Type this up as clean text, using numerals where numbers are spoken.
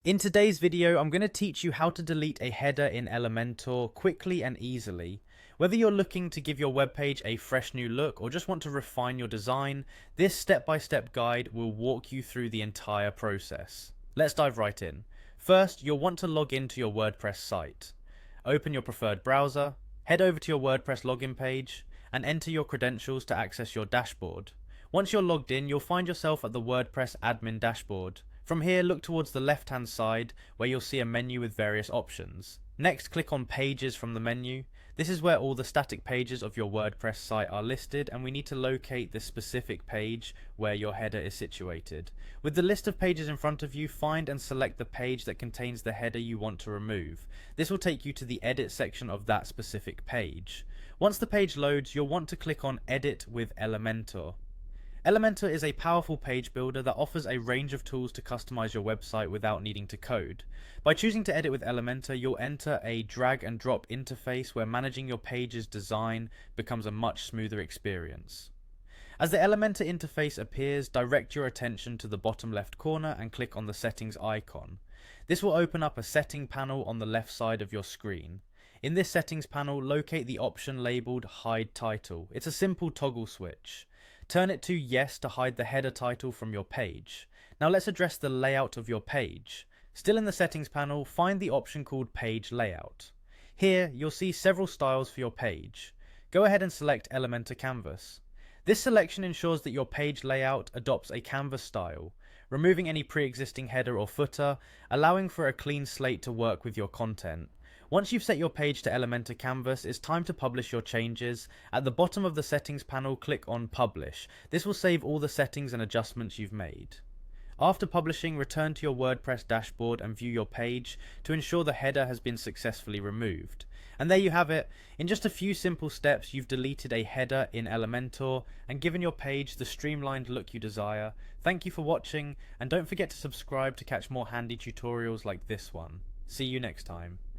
In today's video, I'm going to teach you how to delete a header in Elementor quickly and easily. Whether you're looking to give your web page a fresh new look or just want to refine your design, this step-by-step guide will walk you through the entire process. Let's dive right in. First, you'll want to log into your WordPress site. Open your preferred browser, head over to your WordPress login page, and enter your credentials to access your dashboard. Once you're logged in, you'll find yourself at the WordPress admin dashboard. From here, look towards the left-hand side where you'll see a menu with various options. Next, click on Pages from the menu. This is where all the static pages of your WordPress site are listed, and we need to locate the specific page where your header is situated. With the list of pages in front of you, find and select the page that contains the header you want to remove. This will take you to the edit section of that specific page. Once the page loads, you'll want to click on Edit with Elementor. Elementor is a powerful page builder that offers a range of tools to customize your website without needing to code. By choosing to edit with Elementor, you'll enter a drag and drop interface where managing your page's design becomes a much smoother experience. As the Elementor interface appears, direct your attention to the bottom left corner and click on the settings icon. This will open up a setting panel on the left side of your screen. In this settings panel, locate the option labeled Hide Title. It's a simple toggle switch. Turn it to Yes to hide the header title from your page. Now let's address the layout of your page. Still in the settings panel, find the option called Page Layout. Here, you'll see several styles for your page. Go ahead and select Elementor Canvas. This selection ensures that your page layout adopts a canvas style, removing any pre-existing header or footer, allowing for a clean slate to work with your content. Once you've set your page to Elementor Canvas, it's time to publish your changes. At the bottom of the settings panel, click on Publish. This will save all the settings and adjustments you've made. After publishing, return to your WordPress dashboard and view your page to ensure the header has been successfully removed. And there you have it. In just a few simple steps, you've deleted a header in Elementor and given your page the streamlined look you desire. Thank you for watching, and don't forget to subscribe to catch more handy tutorials like this one. See you next time.